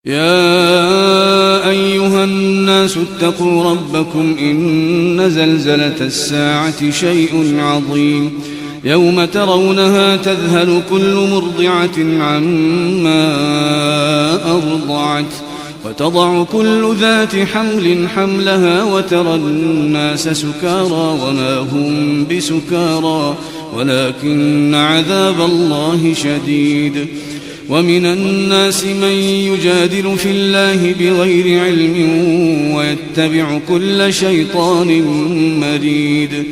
يا أيها الناس اتقوا ربكم إن زلزلة الساعة شيء عظيم يوم ترونها تذهل كل مرضعة عما أرضعت وتضع كل ذات حمل حملها وترى الناس سكارى وما هم بسكارى ولكن عذاب الله شديد. ومن الناس من يجادل في الله بغير علم ويتبع كل شيطان مريد.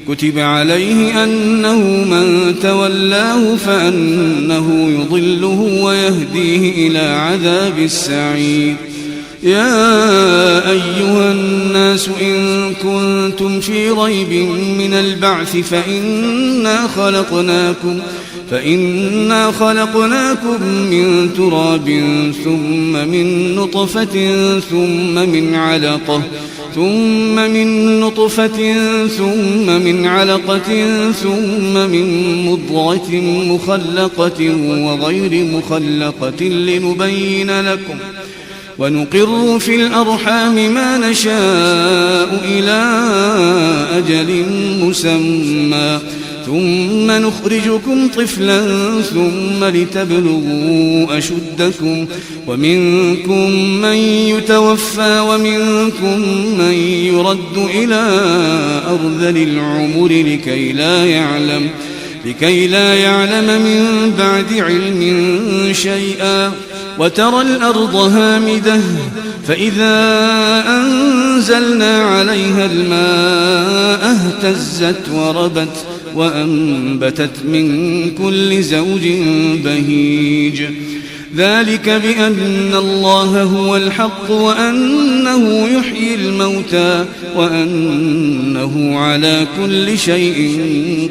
كتب عليه أنه من تولاه فأنه يضله ويهديه إلى عذاب السعير. يا أيها الناس إن كنتم في ريب من البعث فإنا خلقناكم من تراب ثم من نطفة ثم من نطفة ثم من علقة ثم من مضغة مخلقة وغير مخلقة لنبين لكم ونقر في الأرحام ما نشاء إلى أجل مسمى ثم نخرجكم طفلا ثم لتبلغوا أشدكم ومنكم من يتوفى ومنكم من يرد إلى أرذل العمر لكي لا يعلم من بعد علم شيئا. وترى الأرض هامدة فإذا أنزلنا عليها الماء اهتزت وربت وأنبتت من كل زوج بهيج. ذلك بأن الله هو الحق وأنه يحيي الموتى وأنه على كل شيء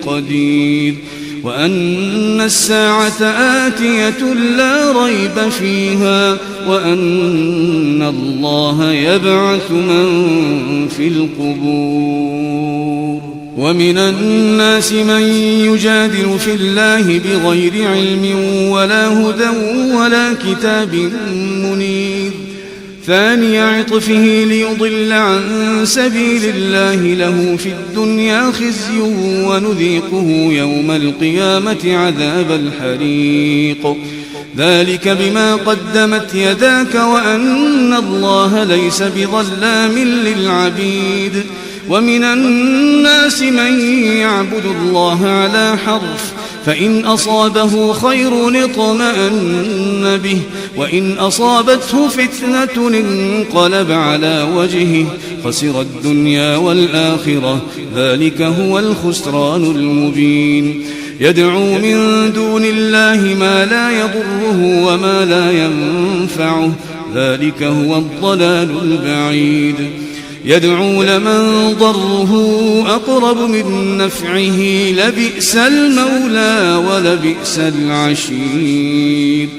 قدير وأن الساعة آتية لا ريب فيها وأن الله يبعث من في القبور. ومن الناس من يجادل في الله بغير علم ولا هدى ولا كتاب منير. ثاني عطفه ليضل عن سبيل الله له في الدنيا خزي ونذيقه يوم القيامة عذاب الحريق. ذلك بما قدمت يداك وأن الله ليس بظلام للعبيد. ومن الناس من يعبد الله على حرف فإن أصابه خير اطمأن به وإن أصابته فتنة انقلب على وجهه خسر الدنيا والآخرة ذلك هو الخسران المبين. يدعو من دون الله ما لا يضره وما لا ينفعه ذلك هو الضلال البعيد. يدعو لمن ضره أقرب من نفعه لبئس المولى ولبئس العشير.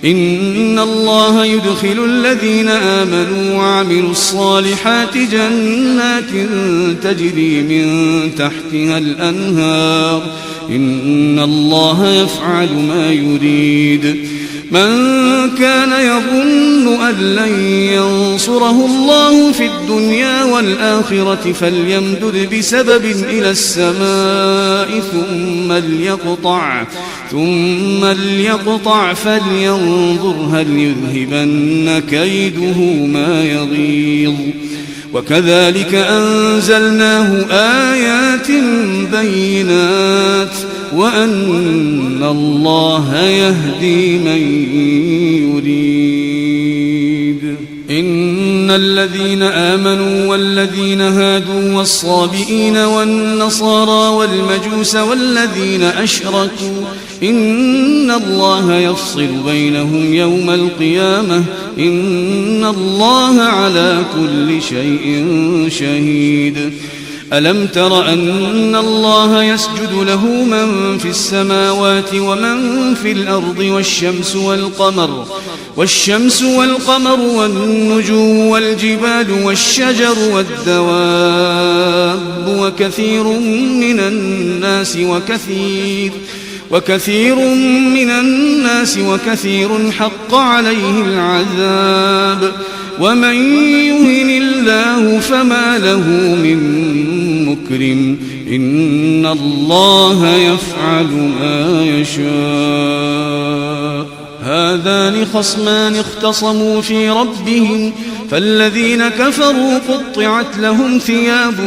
إن الله يدخل الذين آمنوا وعملوا الصالحات جنات تجري من تحتها الأنهار إن الله يفعل ما يريد. من كان يظن أن لن ينصره الله في الدنيا والآخرة فليمدد بسبب إلى السماء ثم ليقطع فلينظر هل يذهبن كيده ما يغيظ. وكذلك أنزلناه آيات بينات وأن الله يهدي من يريد. إن الذين آمنوا والذين هادوا والصابئين والنصارى والمجوس والذين أشركوا إن الله يفصل بينهم يوم القيامة إن الله على كل شيء شهيد. ألم تر أن الله يسجد له من في السماوات ومن في الأرض والشمس والقمر والنجوم والجبال والشجر والدواب وكثير من الناس وكثير من الناس وكثير حق عليه العذاب ومن يهن الله فما له من مكرم إن الله يفعل ما يشاء هذان خصمان اختصموا في ربهم فالذين كفروا قطعت لهم ثياب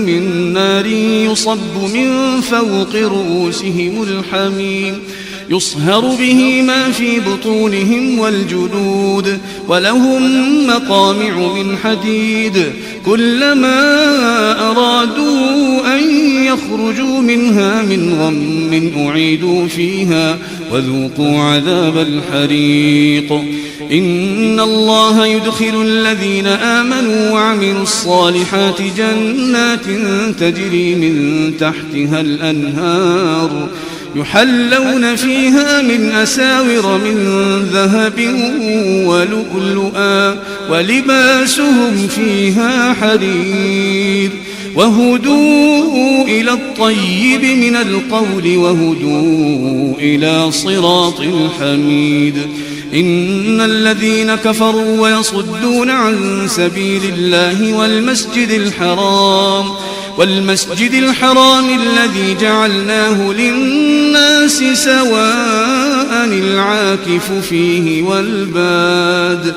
من نار يصب من فوق رؤوسهم الحميم يصهر به ما في بطونهم والجلود ولهم مقامع من حديد كلما أرادوا أن يخرجوا منها من غم أعيدوا فيها وذوقوا عذاب الحريق إن الله يدخل الذين آمنوا وعملوا الصالحات جنات تجري من تحتها الأنهار يحلون فيها من أساور من ذهب ولؤلؤا ولباسهم فيها حرير وهدوا إلى الطيب من القول وهدوا إلى صراط الحميد إن الذين كفروا ويصدون عن سبيل الله والمسجد الحرام الذي جعلناه للناس سواء العاكف فيه والباد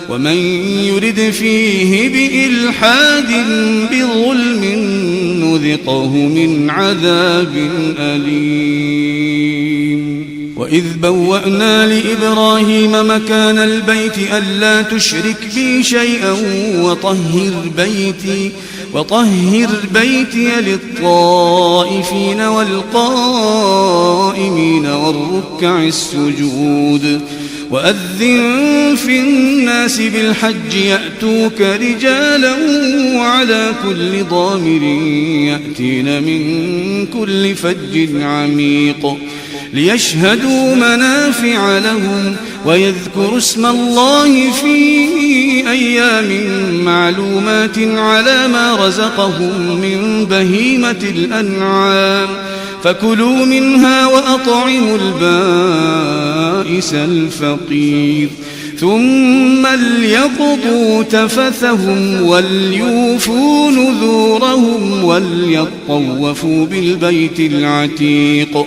ومن يرد فيه بإلحاد بظلم نذقه من عذاب أليم وإذ بوأنا لإبراهيم مكان البيت ألا تشرك بي شيئا وطهر بيتي للطائفين والقائمين والركع السجود وأذن في الناس بالحج يأتوك رجالا وعلى كل ضامر يأتين من كل فج عميق ليشهدوا منافع لهم ويذكروا اسم الله في أيام معلومات على ما رزقهم من بهيمة الأنعام فكلوا منها وأطعموا البائس الفقير ثم ليقضوا تفثهم وليوفوا نذورهم وليطوفوا بالبيت العتيق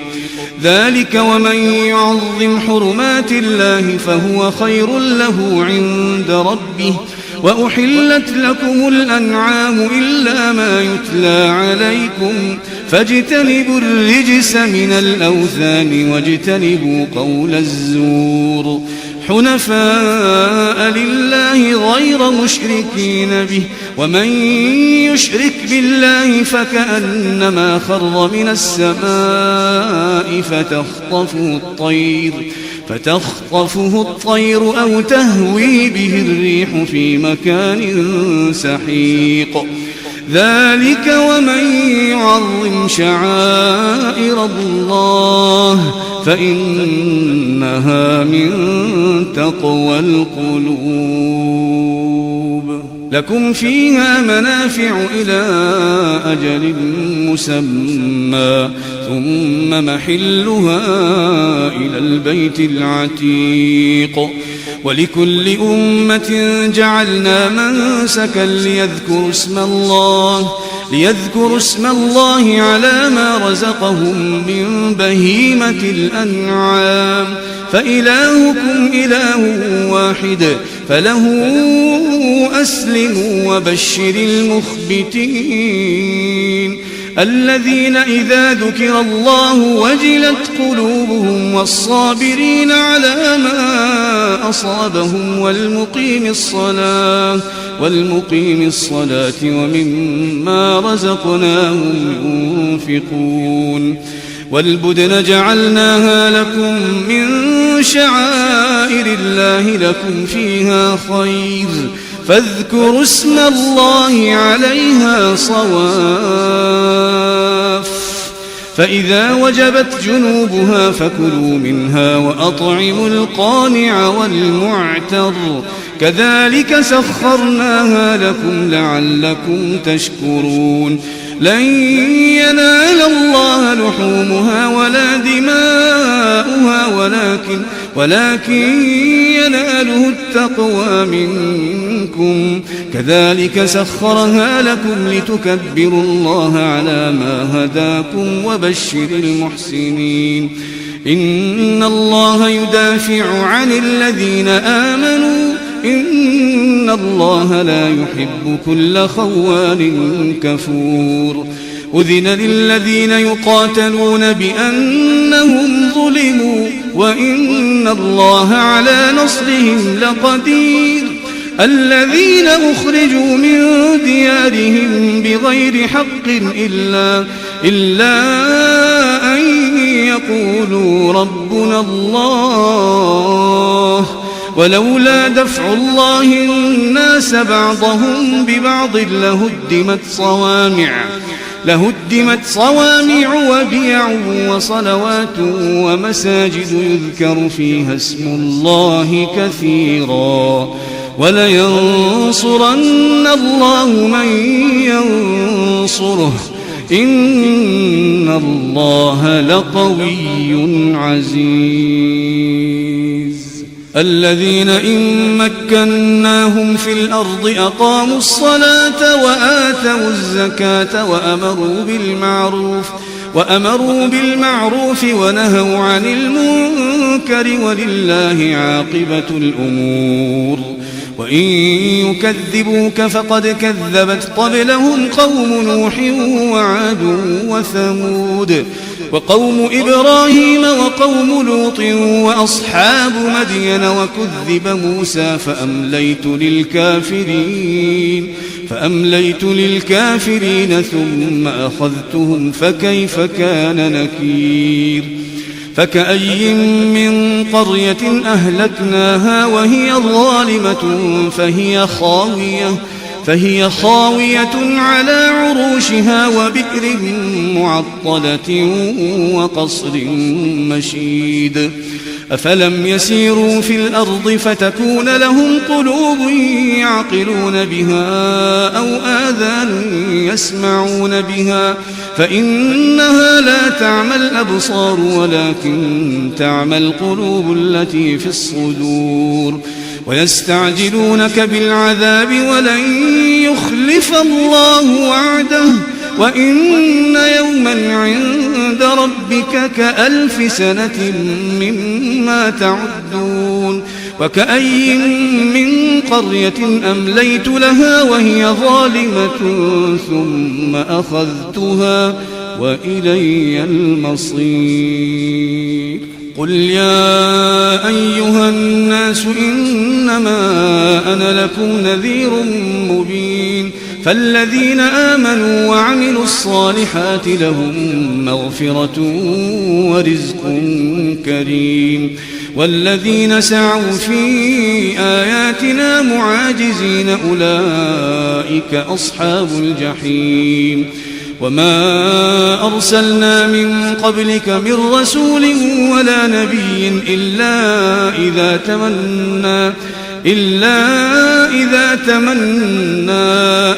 ذلك ومن يعظم حرمات الله فهو خير له عند ربه وأحلت لكم الأنعام إلا ما يتلى عليكم فاجتنبوا الرجس من الأوثان واجتنبوا قول الزور حنفاء لله غير مشركين به ومن يشرك بالله فكأنما خر من السماء فتخطفه الطير أو تهوي به الريح في مكان سحيق ذلك ومن يعظم شعائر الله فإنها من تقوى القلوب لكم فيها منافع إلى أجل مسمى ثم محلها إلى البيت العتيق ولكل أمة جعلنا منسكا ليذكروا اسم الله على ما رزقهم من بهيمة الأنعام فإلهكم إله واحد فله أسلموا وبشر المخبتين الذين إذا ذكر الله وجلت قلوبهم والصابرين على ما أصابهم والمقيم الصلاة ومما رزقناهم ينفقون والبدن جعلناها لكم من شعائر الله لكم فيها خير فاذكروا اسم الله عليها صواف فإذا وجبت جنوبها فكلوا منها وأطعموا القانع والمعتر كذلك سخرناها لكم لعلكم تشكرون لن ينال الله لحومها ولا دماؤها ولكن يناله التقوى منكم كذلك سخرها لكم لتكبروا الله على ما هداكم وبشر المحسنين إن الله يدافع عن الذين آمنوا إن الله لا يحب كل خوان كفور أذن للذين يقاتلون بأنهم ظلموا وإن الله على نصرهم لقدير الذين أخرجوا من ديارهم بغير حق إلا أن يقولوا ربنا الله ولولا دفع الله الناس بعضهم ببعض لهدمت صوامع وبيع وصلوات ومساجد يذكر فيها اسم الله كثيرا ولينصرن الله من ينصره إن الله لقوي عزيز الذين إن مكناهم في الأرض أقاموا الصلاة وآتوا الزكاة وأمروا بالمعروف ونهوا عن المنكر ولله عاقبة الأمور وإن يكذبوك فقد كذبت قبلهم قوم نوح وعاد وثمود وقوم إبراهيم وقوم لوط وأصحاب مدين وكذب موسى فأمليت للكافرين ثم أخذتهم فكيف كان نكير فكأي من قرية أهلكناها وهي ظالمة فهي خاوية على عروشها وبئر معطلة وقصر مشيد أفلم يسيروا في الأرض فتكون لهم قلوب يعقلون بها أو آذان يسمعون بها فإنها لا تعمى الأبصار ولكن تعمى القلوب التي في الصدور ويستعجلونك بالعذاب ولن يخلف الله وعده وإن يوما عند ربك كألف سنة مما تعدون وكأي من قرية أمليت لها وهي ظالمة ثم أخذتها وإلي المصير قل يا أيها الناس إنما أنا لكم نذير مبين فالذين آمنوا وعملوا الصالحات لهم مغفرة ورزق كريم والذين سعوا في آياتنا معاجزين أولئك أصحاب الجحيم وما أرسلنا من قبلك من رسول ولا نبي إلا إذا تمنى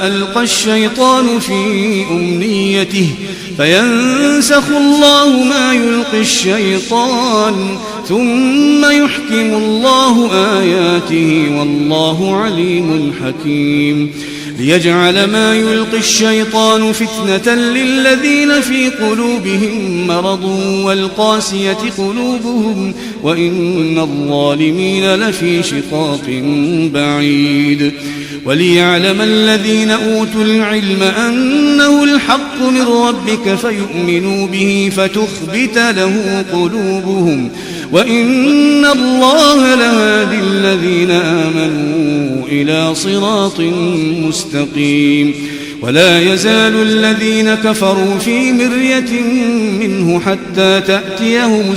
ألقى الشيطان في أمنيته فينسخ الله ما يلقي الشيطان ثم يحكم الله آياته والله عليم حكيم ليجعل ما يلقي الشيطان فتنة للذين في قلوبهم مرض والقاسية قلوبهم وإن الظالمين لفي شقاق بعيد وليعلم الذين أوتوا العلم أنه الحق من ربك فيؤمنوا به فتخبت له قلوبهم وإن الله لهادي الذين آمنوا إلى صراط مستقيم ولا يزال الذين كفروا في مرية منه حتى تأتيهم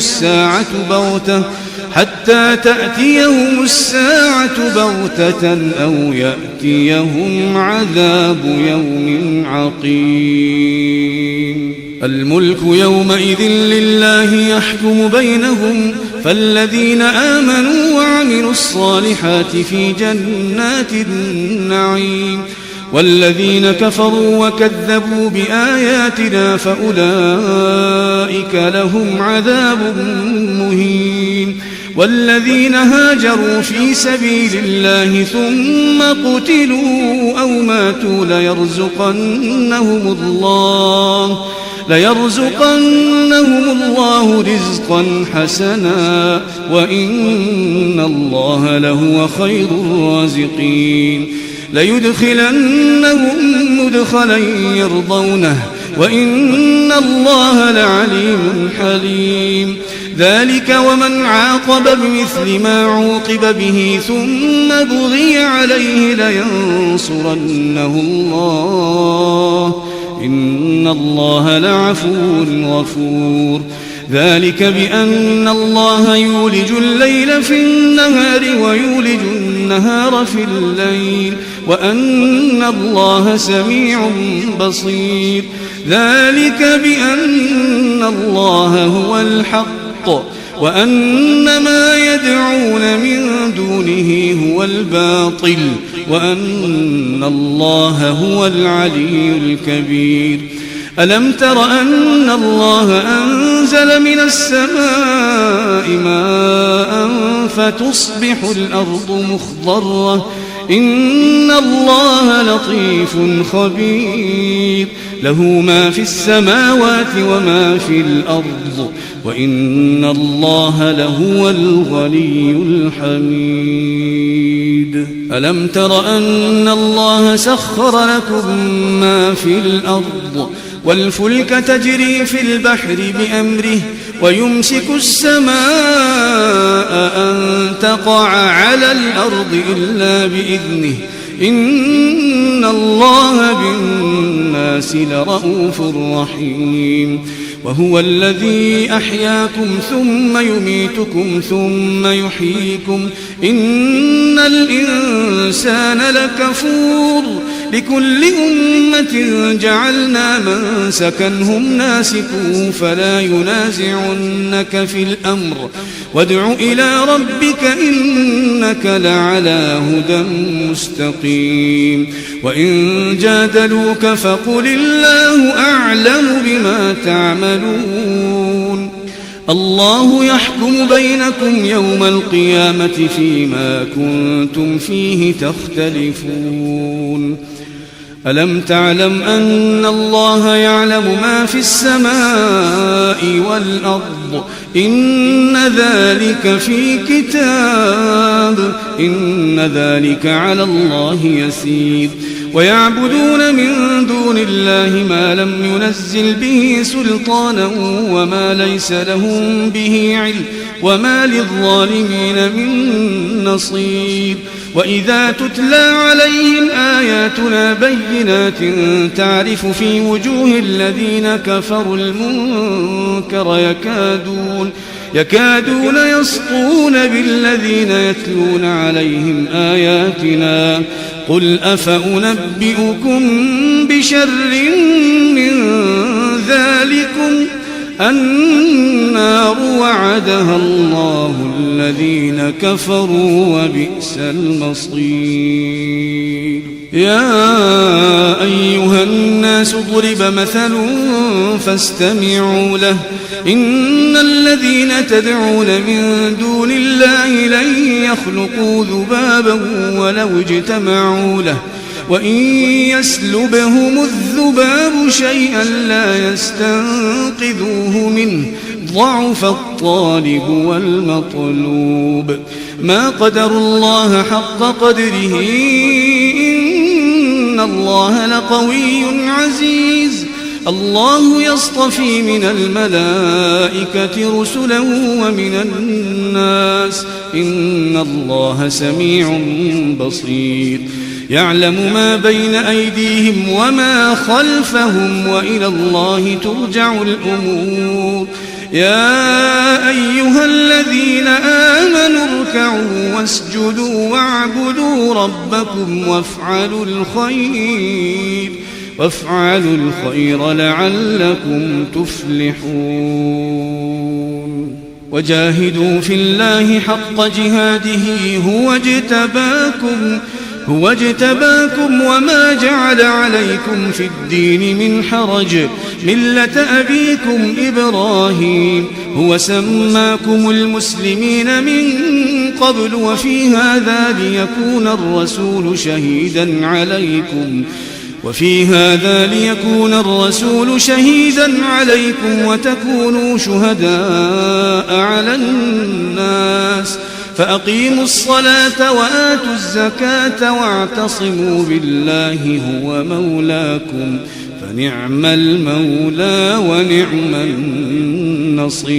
الساعة بغتة أو يأتيهم عذاب يوم عقيم الملك يومئذ لله يحكم بينهم فالذين آمنوا وعملوا الصالحات في جنات النعيم والذين كفروا وكذبوا بآياتنا فأولئك لهم عذاب مهين والذين هاجروا في سبيل الله ثم قتلوا أو ماتوا ليرزقنهم الله رزقا حسنا وإن الله لهو خير الرازقين ليدخلنهم مدخلا يرضونه وإن الله لعليم حليم ذلك ومن عاقب بمثل ما عوقب به ثم بغي عليه لينصرنه الله إن الله لعفو غفور ذلك بأن الله يولج الليل في النهار ويولج النهار في الليل وأن الله سميع بصير ذلك بأن الله هو الحق وأن ما يدعون من دونه هو الباطل وأن الله هو العلي الكبير ألم تر أن الله أنزل من السماء ماء فتصبح الأرض مخضرة إن الله لطيف خبير له ما في السماوات وما في الأرض وإن الله لهو الغني الحميد ألم تر أن الله سخر لكم ما في الأرض والفلك تجري في البحر بأمره ويمسك السماء أن تقع على الأرض إلا بإذنه إن الله بالناس لرءوف رحيم وهو الذي أحياكم ثم يميتكم ثم يحييكم إن الإنسان لكفور لكل أمة جعلنا منسكا هم ناسكوه فلا ينازعنك في الأمر وادع إلى ربك إنك لعلى هدى مستقيم وإن جادلوك فقل الله أعلم بما تعملون الله يحكم بينكم يوم القيامة فيما كنتم فيه تختلفون ألم تعلم أن الله يعلم ما في السماء والأرض إن ذلك في كتاب إن ذلك على الله يسير ويعبدون من دون الله ما لم ينزل به سلطانا وما ليس لهم به علم وما للظالمين من نصير وإذا تتلى عليهم آياتنا بينات تعرف في وجوه الذين كفروا المنكر يكادون يسطون بالذين يتلون عليهم آياتنا قل أفأنبئكم بشر من ذلكم النار وعدها الله الذين كفروا وبئس المصير يا أيها الناس ضرب مثل فاستمعوا له إن الذين تدعون من دون الله لن يخلقوا ذبابا ولو اجتمعوا له وإن يسلبهم الذباب شيئا لا يستنقذوه منه ضعف الطالب والمطلوب ما قدروا الله حق قدره إن الله لقوي عزيز الله يصطفي من الملائكة رسلا ومن الناس إن الله سميع بصير يعلم ما بين أيديهم وما خلفهم وإلى الله ترجع الأمور يا أيها الذين آمنوا اركعوا واسجدوا واعبدوا ربكم وافعلوا الخير لعلكم تفلحون وجاهدوا في الله حق جهاده هو اجتباكم هو اجتباكم وما جعل عليكم في الدين من حرج ملة أبيكم إبراهيم هو سماكم المسلمين من قبل وفي هذا ليكون الرسول شهيدا عليكم وتكونوا شهداء على الناس فأقيموا الصلاة وآتوا الزكاة واعتصموا بالله هو مولاكم فنعم المولى ونعم النصير.